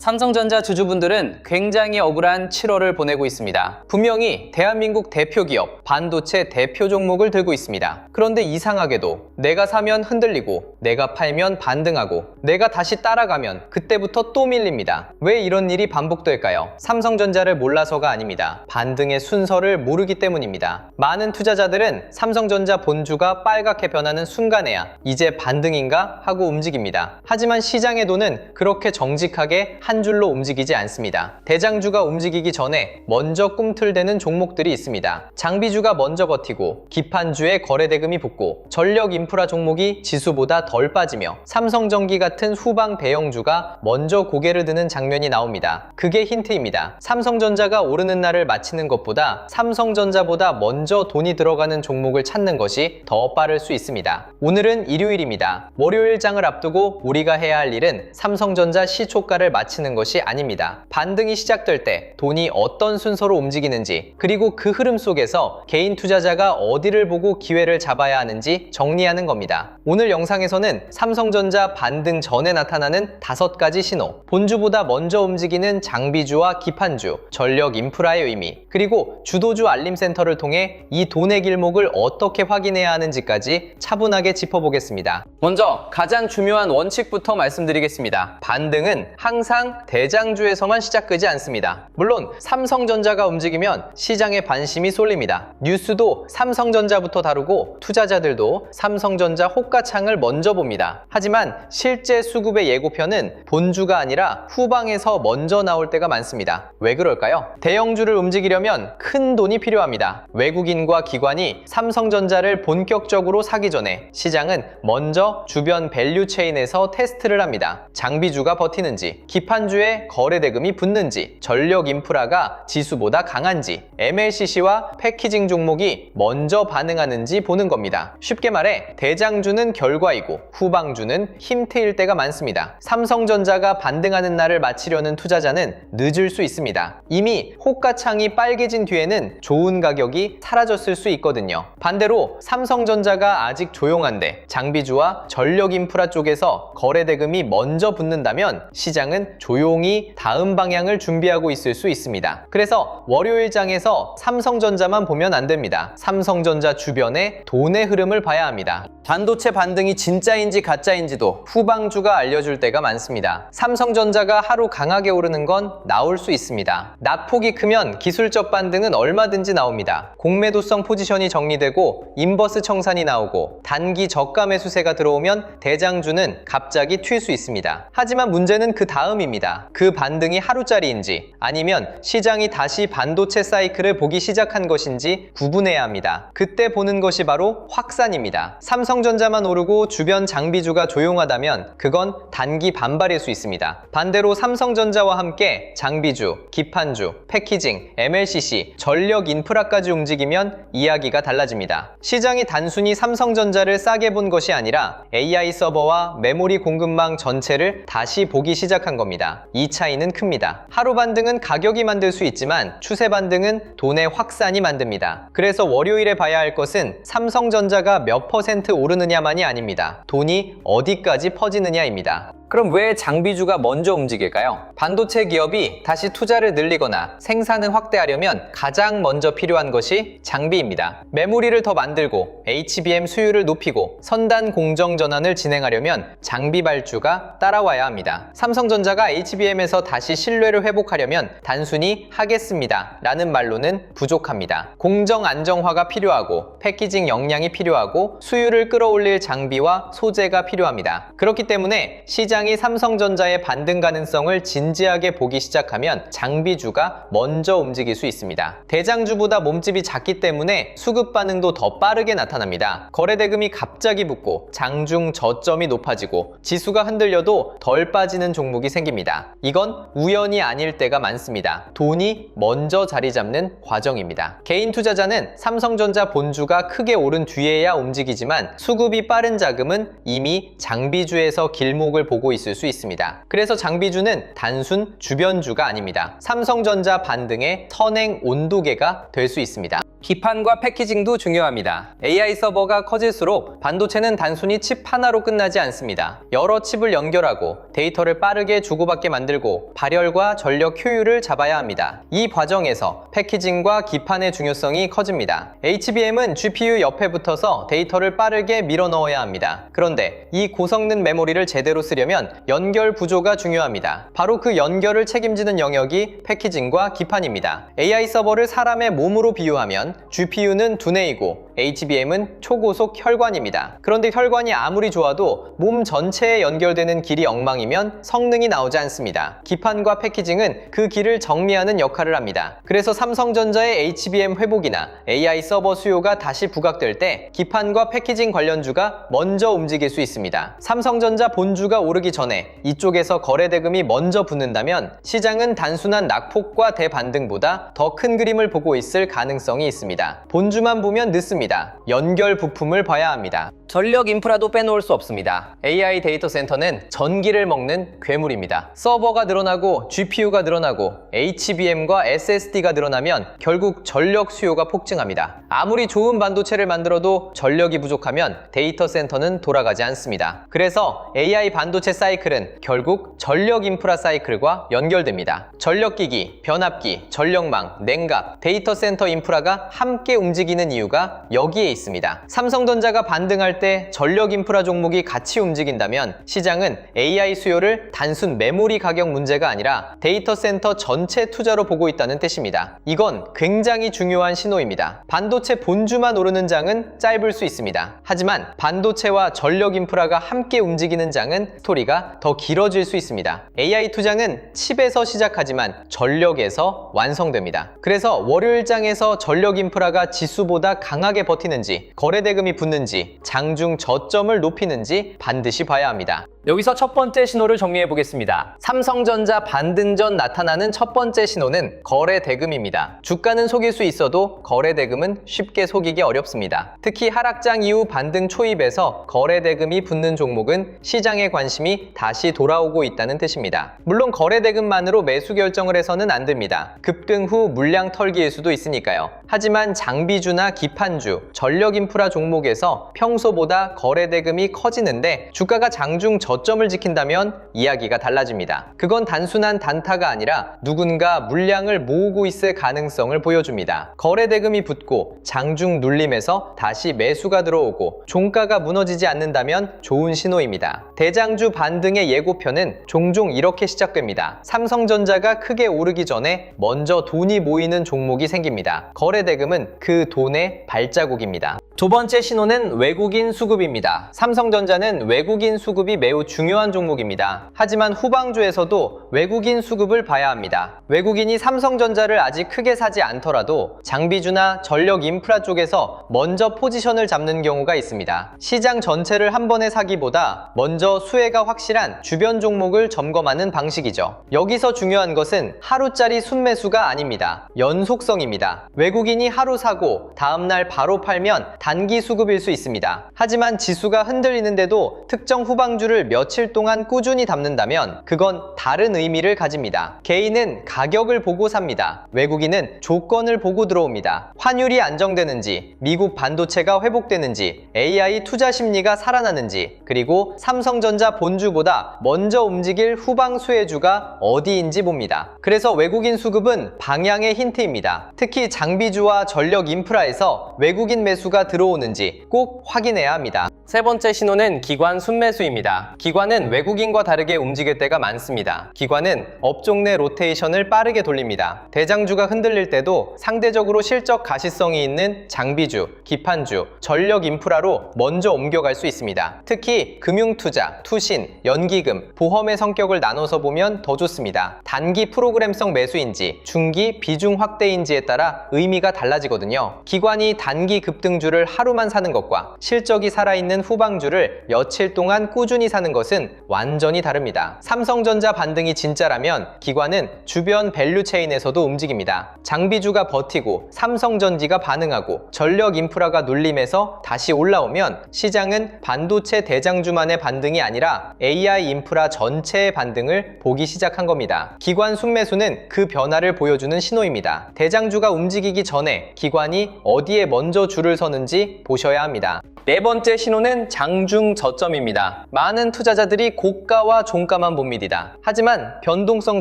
삼성전자 주주분들은 굉장히 억울한 7월을 보내고 있습니다. 분명히 대한민국 대표 기업, 반도체 대표 종목을 들고 있습니다. 그런데 이상하게도 내가 사면 흔들리고 내가 팔면 반등하고 내가 다시 따라가면 그때부터 또 밀립니다. 왜 이런 일이 반복될까요? 삼성전자를 몰라서가 아닙니다. 반등의 순서를 모르기 때문입니다. 많은 투자자들은 삼성전자 본주가 빨갛게 변하는 순간에야 이제 반등인가 하고 움직입니다. 하지만 시장의 돈은 그렇게 정직하게 한 줄로 움직이지 않습니다. 대장주가 움직이기 전에 먼저 꿈틀대는 종목들이 있습니다. 장비주가 먼저 버티고 기판주에 거래대금이 붙고 전력 인프라 종목이 지수보다 덜 빠지며 삼성전기 같은 후방 대형주가 먼저 고개를 드는 장면이 나옵니다. 그게 힌트입니다. 삼성전자가 오르는 날을 맞히는 것보다 삼성전자보다 먼저 돈이 들어가는 종목을 찾는 것이 더 빠를 수 있습니다. 오늘은 일요일입니다. 월요일 장을 앞두고 우리가 해야 할 일은 삼성전자 시초가를 맞히는 것이 아닙니다. 반등이 시작될 때 돈이 어떤 순서로 움직이는지, 그리고 그 흐름 속에서 개인 투자자가 어디를 보고 기회를 잡아야 하는지 정리하는 겁니다. 오늘 영상에서는 삼성전자 반등 전에 나타나는 5가지 신호, 본주보다 먼저 움직이는 장비주와 기판주, 전력 인프라의 의미, 그리고 주도주 알림센터를 통해 이 돈의 길목을 어떻게 확인해야 하는지까지 차분하게 짚어보겠습니다. 먼저 가장 중요한 원칙부터 말씀드리겠습니다. 반등은 항상 대장주에서만 시작되지 않습니다. 물론 삼성전자가 움직이면 시장에 관심이 쏠립니다. 뉴스도 삼성전자부터 다루고 투자자들도 삼성전자 호가창을 먼저 봅니다. 하지만 실제 수급의 예고편은 본주가 아니라 후방에서 먼저 나올 때가 많습니다. 왜 그럴까요? 대형주를 움직이려면 큰 돈이 필요합니다. 외국인과 기관이 삼성전자를 본격적으로 사기 전에 시장은 먼저 주변 밸류체인에서 테스트를 합니다. 장비주가 버티는지, 기판주에 거래대금이 붙는지, 전력 인프라가 지수보다 강한지, MLCC와 패키징 종목이 먼저 반응하는지 보는 겁니다. 쉽게 말해 대장주는 결과이고 후방주는 힘 트일 때가 많습니다. 삼성전자가 반등하는 날을 맞추려는 투자자는 늦을 수 있습니다. 이미 호가창이 빨개진 뒤에는 좋은 가격이 사라졌을 수 있거든요. 반대로 삼성전자가 아직 조용한데 장비주와 전력 인프라 쪽에서 거래대금이 먼저 붙는다면 시장은 조용히 다음 방향을 준비하고 있을 수 있습니다. 그래서 월요일장에서 삼성전자만 보면 안 됩니다. 삼성전자 주변의 돈의 흐름을 봐야 합니다. 반도체 반등이 진짜인지 가짜인지도 후방주가 알려줄 때가 많습니다. 삼성전자가 하루 강하게 오르는 건 나올 수 있습니다. 낙폭이 크면 기술적 반등은 얼마든지 나옵니다. 공매도성 포지션이 정리되고 인버스 청산이 나오고 단기 저가 매수세가 들어오면 대장주는 갑자기 튈 수 있습니다. 하지만 문제는 그 다음입니다. 그 반등이 하루짜리인지 아니면 시장이 다시 반도체 사이클을 보기 시작한 것인지 구분해야 합니다. 그때 보는 것이 바로 확산입니다. 삼성전자만 오르고 주변 장비주가 조용하다면 그건 단기 반발일 수 있습니다. 반대로 삼성전자와 함께 장비주, 기판주, 패키징, MLCC, 전력 인프라까지 움직이면 이야기가 달라집니다. 시장이 단순히 삼성전자를 싸게 본 것이 아니라 AI 서버와 메모리 공급망 전체를 다시 보기 시작한 겁니다. 이 차이는 큽니다. 하루 반등은 가격이 만들 수 있지만 추세 반등은 돈의 확산이 만듭니다. 그래서 월요일에 봐야 할 것은 삼성전자가 몇 % 오르느냐만이 아닙니다. 돈이 어디까지 퍼지느냐입니다. 그럼 왜 장비주가 먼저 움직일까요? 반도체 기업이 다시 투자를 늘리거나 생산을 확대하려면 가장 먼저 필요한 것이 장비입니다. 메모리를 더 만들고 HBM 수율을 높이고 선단 공정 전환을 진행하려면 장비 발주가 따라와야 합니다. 삼성전자가 HBM에서 다시 신뢰를 회복하려면 단순히 하겠습니다 라는 말로는 부족합니다. 공정 안정화가 필요하고 패키징 역량이 필요하고 수율을 끌어올릴 장비와 소재가 필요합니다. 그렇기 때문에 시장이 삼성전자의 반등 가능성을 진지하게 보기 시작하면 장비주가 먼저 움직일 수 있습니다. 대장주보다 몸집이 작기 때문에 수급 반응도 더 빠르게 나타납니다. 거래대금이 갑자기 붙고 장중 저점이 높아지고 지수가 흔들려도 덜 빠지는 종목이 생깁니다. 이건 우연이 아닐 때가 많습니다. 돈이 먼저 자리 잡는 과정입니다. 개인 투자자는 삼성전자 본주가 크게 오른 뒤에야 움직이지만 수급이 빠른 자금은 이미 장비주에서 길목을 보고 있을 수 있습니다. 그래서 장비주는 단순 주변주가 아닙니다. 삼성전자 반등의 선행 온도계가 될 수 있습니다. 기판과 패키징도 중요합니다. AI 서버가 커질수록 반도체는 단순히 칩 하나로 끝나지 않습니다. 여러 칩을 연결하고 데이터를 빠르게 주고받게 만들고 발열과 전력 효율을 잡아야 합니다. 이 과정에서 패키징과 기판의 중요성이 커집니다. HBM은 GPU 옆에 붙어서 데이터를 빠르게 밀어 넣어야 합니다. 그런데 이 고성능 메모리를 제대로 쓰려면 연결 구조가 중요합니다. 바로 그 연결을 책임지는 영역이 패키징과 기판입니다. AI 서버를 사람의 몸으로 비유하면 GPU는 두뇌이고 HBM은 초고속 혈관입니다. 그런데 혈관이 아무리 좋아도 몸 전체에 연결되는 길이 엉망이면 성능이 나오지 않습니다. 기판과 패키징은 그 길을 정리하는 역할을 합니다. 그래서 삼성전자의 HBM 회복이나 AI 서버 수요가 다시 부각될 때 기판과 패키징 관련주가 먼저 움직일 수 있습니다. 삼성전자 본주가 오르기 전에 이쪽에서 거래 대금이 먼저 붙는다면 시장은 단순한 낙폭과 대반등보다 더 큰 그림을 보고 있을 가능성이 있습니다. 본주만 보면 늦습니다. 연결 부품을 봐야 합니다. 전력 인프라도 빼놓을 수 없습니다. AI 데이터 센터는 전기를 먹는 괴물입니다. 서버가 늘어나고 GPU가 늘어나고 HBM과 SSD가 늘어나면 결국 전력 수요가 폭증합니다. 아무리 좋은 반도체를 만들어도 전력이 부족하면 데이터 센터는 돌아가지 않습니다. 그래서 AI 반도체 사이클은 결국 전력 인프라 사이클과 연결됩니다. 전력기기, 변압기, 전력망, 냉각, 데이터 센터 인프라가 함께 움직이는 이유가 여기에 있습니다. 삼성전자가 반등할 때 전력 인프라 종목이 같이 움직인다면 시장은 AI 수요를 단순 메모리 가격 문제가 아니라 데이터 센터 전체 투자로 보고 있다는 뜻입니다. 이건 굉장히 중요한 신호입니다. 반도체 본주만 오르는 장은 짧을 수 있습니다. 하지만 반도체와 전력 인프라가 함께 움직이는 장은 스토리가 더 길어질 수 있습니다. AI 투자는 칩에서 시작하지만 전력에서 완성됩니다. 그래서 월요일장에서 전력 인프라가 지수보다 강하게 버티는지 거래 대금이 붙는지 장중 저점을 높이는지 반드시 봐야 합니다. 여기서 첫 번째 신호를 정리해 보겠습니다. 삼성전자 반등 전 나타나는 첫 번째 신호는 거래 대금입니다. 주가는 속일 수 있어도 거래 대금은 쉽게 속이기 어렵습니다. 특히 하락장 이후 반등 초입에서 거래 대금이 붙는 종목은 시장의 관심이 다시 돌아오고 있다는 뜻입니다. 물론 거래 대금만으로 매수 결정을 해서는 안 됩니다. 급등 후 물량 털기일 수도 있으니까요. 하지만 장비주나 기판주, 전력 인프라 종목에서 평소보다 거래 대금이 커지는데 주가가 장중 저점을 지킨다면 이야기가 달라집니다. 그건 단순한 단타가 아니라 누군가 물량을 모으고 있을 가능성을 보여줍니다. 거래 대금이 붙고 장중 눌림에서 다시 매수가 들어오고 종가가 무너지지 않는다면 좋은 신호입니다. 대장주 반등의 예고편은 종종 이렇게 시작됩니다. 삼성전자가 크게 오르기 전에 먼저 돈이 모이는 종목이 생깁니다. 거래 대금은 그 돈의 발자국입니다. 두 번째 신호는 외국인 수급입니다. 삼성전자는 외국인 수급이 매우 중요한 종목입니다. 하지만 후방주에서도 외국인 수급을 봐야 합니다. 외국인이 삼성전자를 아직 크게 사지 않더라도 장비주나 전력 인프라 쪽에서 먼저 포지션을 잡는 경우가 있습니다. 시장 전체를 한 번에 사기보다 먼저 수혜가 확실한 주변 종목을 점검하는 방식이죠. 여기서 중요한 것은 하루짜리 순매수가 아닙니다. 연속성입니다. 외국인이 하루 사고 다음날 바로 팔면 단기 수급일 수 있습니다. 하지만 지수가 흔들리는데도 특정 후방주를 며칠 동안 꾸준히 담는다면 그건 다른 의미를 가집니다. 개인은 가격을 보고 삽니다. 외국인은 조건을 보고 들어옵니다. 환율이 안정되는지, 미국 반도체가 회복되는지, AI 투자 심리가 살아나는지, 그리고 삼성전자 본주보다 먼저 움직일 후방 수혜주가 어디인지 봅니다. 그래서 외국인 수급은 방향의 힌트입니다. 특히 장비주와 전력 인프라에서 외국인 매수가 들어오는지 꼭 확인해야 합니다. 세 번째 신호는 기관 순매수입니다. 기관은 외국인과 다르게 움직일 때가 많습니다. 기관은 업종 내 로테이션을 빠르게 돌립니다. 대장주가 흔들릴 때도 상대적으로 실적 가시성이 있는 장비주, 기판주, 전력 인프라로 먼저 옮겨갈 수 있습니다. 특히 금융투자, 투신, 연기금, 보험의 성격을 나눠서 보면 더 좋습니다. 단기 프로그램성 매수인지 중기 비중 확대인지에 따라 의미가 달라지거든요. 기관이 단기 급등주를 하루만 사는 것과 실적이 살아있는 있는 후방주를 며칠 동안 꾸준히 사는 것은 완전히 다릅니다. 삼성전자 반등이 진짜라면 기관은 주변 밸류체인에서도 움직입니다. 장비주가 버티고 삼성전기가 반응하고 전력 인프라가 눌림에서 다시 올라오면 시장은 반도체 대장주만의 반등이 아니라 AI 인프라 전체의 반등을 보기 시작한 겁니다. 기관 순매수는 그 변화를 보여주는 신호입니다. 대장주가 움직이기 전에 기관이 어디에 먼저 줄을 서는지 보셔야 합니다. 네 번째 신호는 장중 저점입니다. 많은 투자자들이 고가와 종가만 봅니다. 하지만 변동성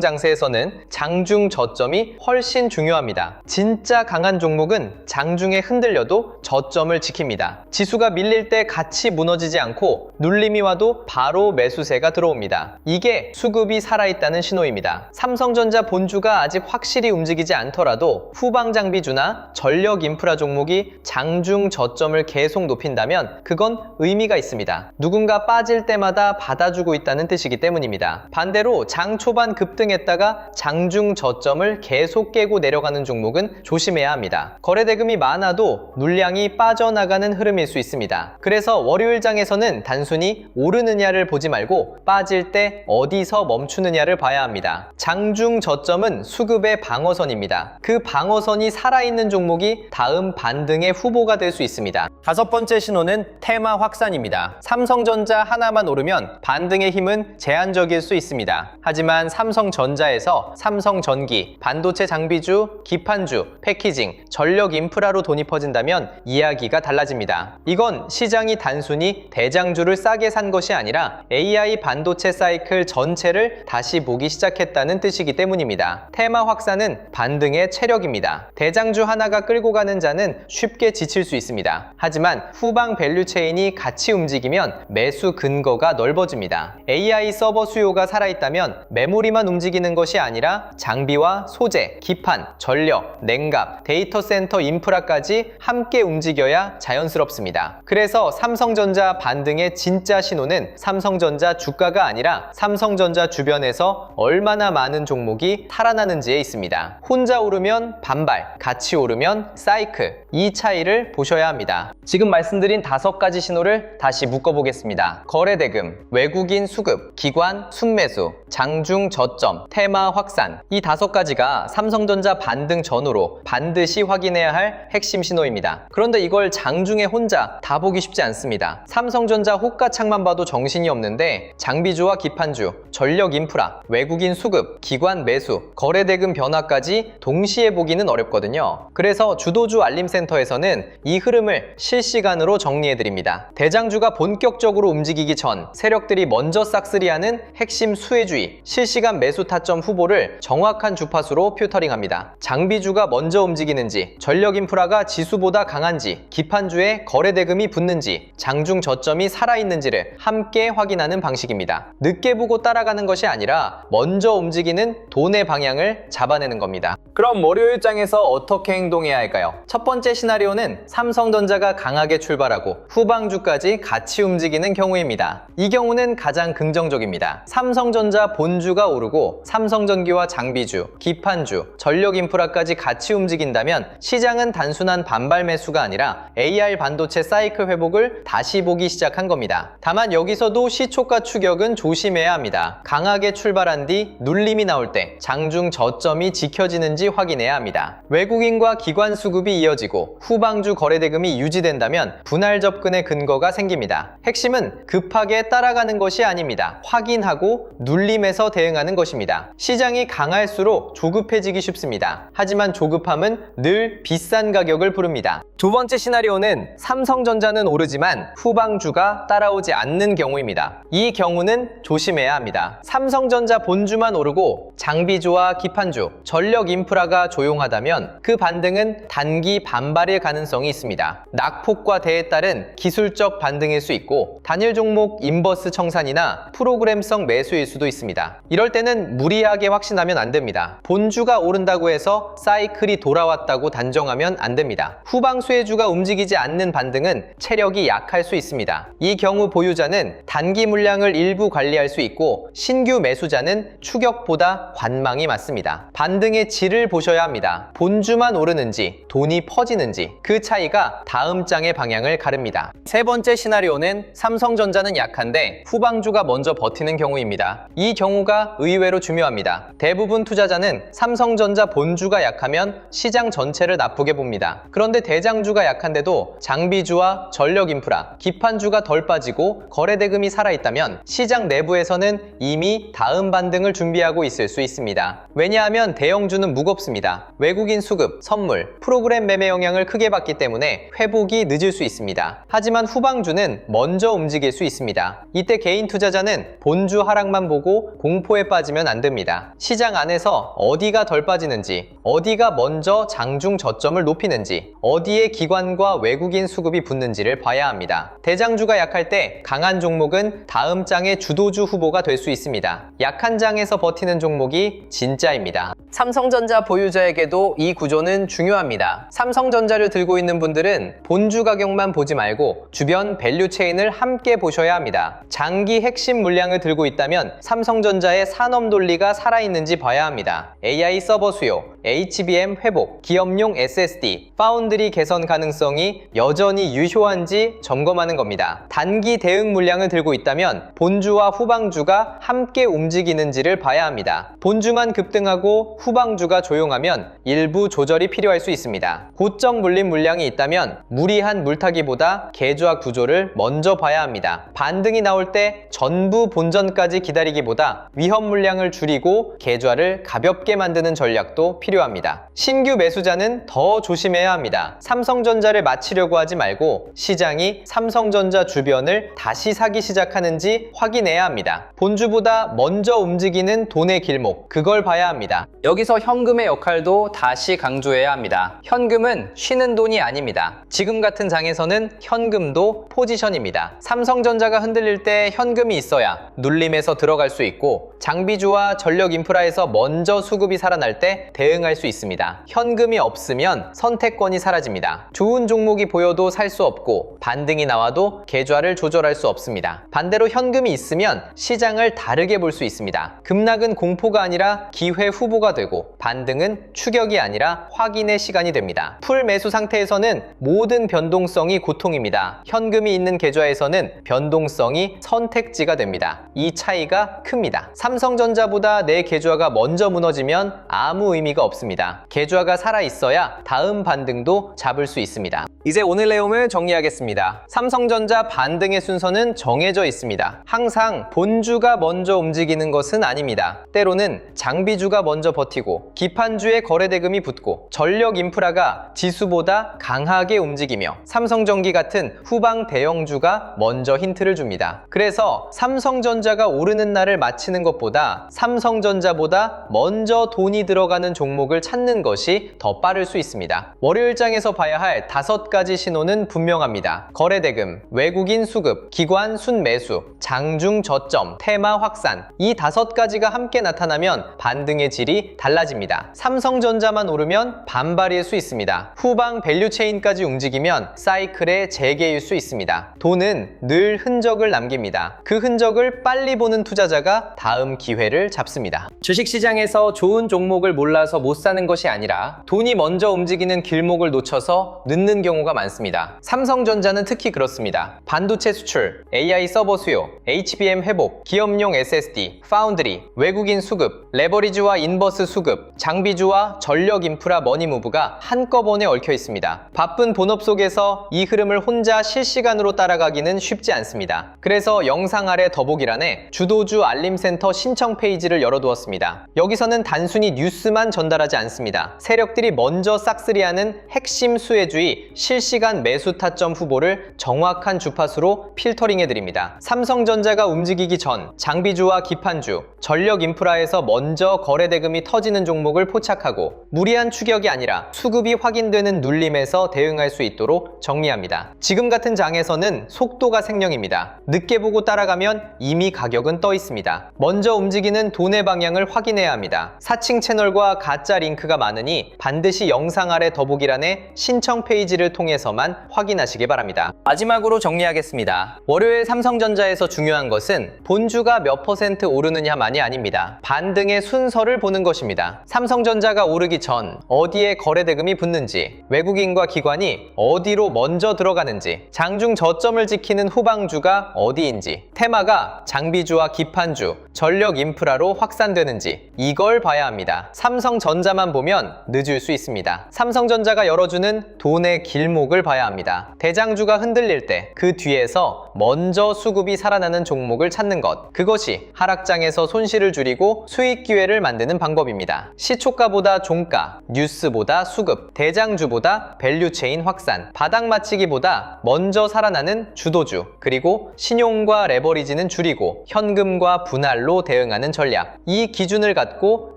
장세에서는 장중 저점이 훨씬 중요합니다. 진짜 강한 종목은 장중에 흔들려도 저점을 지킵니다. 지수가 밀릴 때 같이 무너지지 않고 눌림이 와도 바로 매수세가 들어옵니다. 이게 수급이 살아있다는 신호입니다. 삼성전자 본주가 아직 확실히 움직이지 않더라도 후방 장비주나 전력 인프라 종목이 장중 저점을 계속 높인다면 그건 의미가 있습니다. 누군가 빠질 때마다 받아주고 있다는 뜻이기 때문입니다. 반대로 장 초반 급등했다가 장중 저점을 계속 깨고 내려가는 종목은 조심해야 합니다. 거래대금이 많아도 물량이 빠져나가는 흐름일 수 있습니다. 그래서 월요일장에서는 단순히 오르느냐를 보지 말고 빠질 때 어디서 멈추느냐를 봐야 합니다. 장중 저점은 수급의 방어선입니다. 그 방어선이 살아있는 종목이 다음 반등의 후보가 될 수 있습니다. 다섯 번째 신호는 테마 확산입니다. 삼성전자 하나만 오르면 반등의 힘은 제한적일 수 있습니다. 하지만 삼성전자에서 삼성전기, 반도체 장비주, 기판주, 패키징, 전력 인프라로 돈이 퍼진다면 이야기가 달라집니다. 이건 시장이 단순히 대장주를 싸게 산 것이 아니라 AI 반도체 사이클 전체를 다시 보기 시작했다는 뜻이기 때문입니다. 테마 확산은 반등의 체력입니다. 대장주 하나가 끌고 가는 자는 쉽게 지칠 수 있습니다. 하지만 후방 밸류체인이 같이 움직이면 매수 근거가 넓어집니다. AI 서버 수요가 살아있다면 메모리만 움직이는 것이 아니라 장비와 소재, 기판, 전력, 냉각, 데이터 센터 인프라까지 함께 움직여야 자연스럽습니다. 그래서 삼성전자 반등의 진짜 신호는 삼성전자 주가가 아니라 삼성전자 주변에서 얼마나 많은 종목이 탈환하는지에 있습니다. 혼자 오르면 반발, 같이 오르면 사이클, 이 차이를 보셔야 합니다. 지금 말씀드린 5가지 신호를 다시 묶어보겠습니다. 거래대금, 외국인 수급, 기관 순매수, 장중 저점, 테마 확산, 이 5가지가 삼성전자 반등 전후로 반드시 확인해야 할 핵심 신호입니다. 그런데 이걸 장중에 혼자 다 보기 쉽지 않습니다. 삼성전자 호가창만 봐도 정신이 없는데 장비주와 기판주, 전력 인프라, 외국인 수급, 기관 매수, 거래대금 변화까지 동시에 보기는 어렵거든요. 그래서 주도주 알림센터에서는 이 흐름을 실시간으로 정리해드립니다. 대장주가 본격적으로 움직이기 전 세력들이 먼저 싹쓸이하는 핵심 수혜주의, 실시간 매수 타점 후보를 정확한 주파수로 필터링합니다. 장비주가 먼저 움직이는지, 전력 인프라가 지수보다 강한지, 기판주에 거래대금이 붙는지, 장중 저점이 살아있는지를 함께 확인하는 방식입니다. 늦게 보고 따라가는 것이 아니라 먼저 움직이는 돈의 방향을 잡아내는 겁니다. 그럼 월요일장에서 어떻게 행동해야 할까요? 첫 번째 시나리오는 삼성전자가 강하게 출발하고 후방주까지 같이 움직이는 경우입니다. 이 경우는 가장 긍정적입니다. 삼성전자 본주가 오르고 삼성전기와 장비주, 기판주, 전력 인프라까지 같이 움직인다면 시장은 단순한 반발 매수가 아니라 AR 반도체 사이클 회복을 다시 보기 시작한 겁니다. 다만 여기서도 시초가 추격은 조심해야 합니다. 강하게 출발한 뒤 눌림이 나올 때 장중 저점이 지켜지는지 확인해야 합니다. 외국인과 기관 수급이 이어지고 후방주 거래대금이 유지된다면 분할 접근의 근거가 생깁니다. 핵심은 급하게 따라가는 것이 아닙니다. 확인하고 눌림에서 대응하는 것입니다. 시장이 강할수록 조급해지기 쉽습니다. 하지만 조급함은 늘 비싼 가격을 부릅니다. 두 번째 시나리오는 삼성전자는 오르지만 후방주가 따라오지 않는 경우입니다. 이 경우는 조심해야 합니다. 삼성전자 본주만 오르고 장비주와 기판주, 전력 인프라가 조용하다면 그 반등은 단기 반발의 가능성이 있습니다. 낙폭과 대에 따른 기술적 반등일 수 있고 단일 종목 인버스 청산이나 프로그램성 매수일 수도 있습니다. 이럴 때는 무리하게 확신하면 안 됩니다. 본주가 오른다고 해서 사이클이 돌아왔다고 단정하면 안 됩니다. 후방 수혜주가 움직이지 않는 반등은 체력이 약할 수 있습니다. 이 경우 보유자는 단기 물량을 일부 관리할 수 있고 신규 매수자는 추격보다 관망이 맞습니다. 반등의 질을 보셔야 합니다. 본주만 오르는지 돈이 퍼지는지 그 차이가 다음 장의 방향을 가릅니다. 세 번째 시나리오는 삼성전자는 약한데 후방주가 먼저 버티는 경우입니다. 이 경우가 의외로 중요합니다. 대부분 투자자는 삼성전자 본주가 약하면 시장 전체를 나쁘게 봅니다. 그런데 대장주가 약한데도 장비주와 전력인프라, 기판주가 덜 빠지고 거래대금이 살아있다면 시장 내부에서는 이미 다음 반등을 준비하고 있을 수 있습니다. 왜냐하면 대형주는 무겁습니다. 외국인 수급, 선물, 프로그램 매매 영향을 크게 받기 때문에 회복이 늦을 수 있습니다. 하지만 후방주는 먼저 움직일 수 있습니다. 이때 개인 투자자는 본주 하락만 보고 공포에 빠지면 안 됩니다. 시장 안에서 어디가 덜 빠지는지, 어디가 먼저 장중 저점을 높이는지, 어디에 기관과 외국인 수급이 붙는지를 봐야 합니다. 대장주가 약할 때 강한 종목은 다음 장의 주도주 후보가 될 수 있습니다. 약한 장에서 버티는 종목이 진짜입니다. 삼성전자 보유자에게도 이 구조는 중요합니다. 삼성전자를 들고 있는 분들은 본주 가격만 보지 말고 주변 밸류 체인을 함께 보셔야 합니다. 장기 핵심 물량을 들고 있다면 삼성전자의 산업 논리가 살아있는지 봐야 합니다. AI 서버 수요, HBM 회복, 기업용 SSD, 파운드리 개선 가능성이 여전히 유효한지 점검하는 겁니다. 단기 대응 물량을 들고 있다면 본주와 후방주가 함께 움직이는지를 봐야 합니다. 본주만 급등하고 후방주가 조용하면 일부 조절이 필요할 수 있습니다. 고점 물린 물량이 있다면 무리한 물타기보다 계좌 구조를 먼저 봐야 합니다. 반등이 나올 때 전부 본전까지 기다리기보다 위험 물량을 줄이고 계좌를 가볍게 만드는 전략도 필요합니다. 신규 매수자는 더 조심해야 합니다. 삼성전자를 맞추려고 하지 말고 시장이 삼성전자 주변을 다시 사기 시작하는지 확인해야 합니다. 본주보다 먼저 움직이는 돈의 길목, 그걸 봐야 합니다. 여기서 현금의 역할도 다시 강조해야 합니다. 현금은 쉬는 돈이 아닙니다. 지금 같은 장에서는 현금도 포지션입니다. 삼성전자가 흔들릴 때 현금이 있어야 눌림에서 들어갈 수 있고 장비주와 전력 인프라에서 먼저 수급이 살아날 때 대응할 수 있습니다. 현금이 없으면 선택권이 사라집니다. 좋은 종목이 보여도 살 수 없고 반등이 나와도 계좌를 조절할 수 없습니다. 반대로 현금이 있으면 시장을 다르게 볼 수 있습니다. 급락은 공포가 아니라 기회 후보가 되고 반등은 추격이 아니라 확인의 시간이 됩니다. 풀 매수 상태에서는 모든 변동성이 고통입니다. 현금이 있는 계좌에서는 변동성이 선택지가 됩니다. 이 차이가 큽니다. 삼성전자보다 내 계좌가 먼저 무너지면 아무 의미가 없습니다. 계좌가 살아있어야 다음 반등도 잡을 수 있습니다. 이제 오늘 내용을 정리하겠습니다. 삼성전자 반등의 순서는 정해져 있습니다. 항상 본주가 먼저 움직이는 것은 아닙니다. 때로는 장비주가 먼저 버티고 기판주의 거래대금이 붙고 전력 인프라가 지수보다 강하게 움직이며 삼성전기 같은 후방 대형주가 먼저 힌트를 줍니다. 그래서 삼성전자가 오르는 날을 맞히는 것보다 삼성전자보다 먼저 돈이 들어가는 종목을 찾는 것이 더 빠를 수 있습니다. 월요일장에서 봐야 할 5가지 신호는 분명합니다. 거래대금, 외국인 수급, 기관 순매수, 장중 저점, 테마 확산, 이 5가지가 함께 나타나면 반등의 질이 달라집니다. 삼성전자만 오르면 반발일 수 있습니다. 후방 밸류체인까지 움직이면 사이클의 재개일 수 있습니다. 돈은 늘 흔적을 남깁니다. 그 흔적을 빨리 보는 투자자가 다음 기회를 잡습니다. 주식시장에서 좋은 종목을 몰라서 못 사는 것이 아니라 돈이 먼저 움직이는 길목을 놓쳐서 늦는 경우가 많습니다. 삼성전자는 특히 그렇습니다. 반도체 수출, AI 서버 수요, HBM 회복, 기업용 SSD, 파운드리, 외국인 수급, 레버리지와 인버스 수급, 장비주와 전력 인프라 머니무브가 한꺼번에 얽혀 있습니다. 바쁜 본업 속에서 이 흐름을 혼자 실시간으로 따라가기는 쉽지 않습니다. 그래서 영상 아래 더보기란에 주도주 알림센터 신청 페이지를 열어두었습니다. 여기서는 단순히 뉴스만 전달하지 않습니다. 세력들이 먼저 싹쓸이하는 핵심 수혜주의 실시간 매수 타점 후보를 정확한 주파수로 필터링해드립니다. 삼성전자가 움직이기 전 장비주와 기판주, 전력 인프라에서 먼저 거래대금이 터지는 종목을 포착하고 무리한 추격이 아니라 수급이 확인되는 눌림에서 대응할 수 있도록 정리합니다. 지금 같은 장에서는 속도가 생명입니다. 늦게 보고 따라가면 이미 가격은 떠 있습니다. 먼저 움직이는 돈의 방향을 확인해야 합니다. 사칭 채널과 가짜 가짜 링크가 많으니 반드시 영상 아래 더보기란의 신청 페이지를 통해서만 확인하시기 바랍니다. 마지막으로 정리하겠습니다. 월요일 삼성전자에서 중요한 것은 본주가 몇 % 오르느냐만이 아닙니다. 반등의 순서를 보는 것입니다. 삼성전자가 오르기 전 어디에 거래대금이 붙는지, 외국인과 기관이 어디로 먼저 들어가는지, 장중 저점을 지키는 후방주가 어디인지, 테마가 장비주와 기판주, 전력 인프라로 확산되는지 이걸 봐야 합니다. 삼성전자만 보면 늦을 수 있습니다. 삼성전자가 열어주는 돈의 길목을 봐야 합니다. 대장주가 흔들릴 때 그 뒤에서 먼저 수급이 살아나는 종목을 찾는 것, 그것이 하락장에서 손실을 줄이고 수익 기회를 만드는 방법입니다. 시초가보다 종가, 뉴스보다 수급, 대장주보다 밸류체인 확산, 바닥 맞추기보다 먼저 살아나는 주도주, 그리고 신용과 레버리지는 줄이고 현금과 분할로 대응하는 전략, 이 기준을 갖고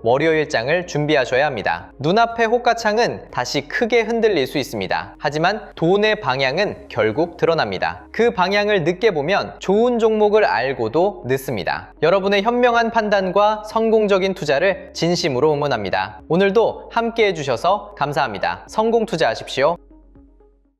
월요일장을 준비하셔야 합니다. 눈앞의 호가창은 다시 크게 흔들릴 수 있습니다. 하지만 돈의 방향은 결국 드러납니다. 그 방향을 늦게 보면 좋은 종목을 알고도 늦습니다. 여러분의 현명한 판단과 성공적인 투자를 진심으로 응원합니다. 오늘도 함께 해주셔서 감사합니다. 성공 투자하십시오.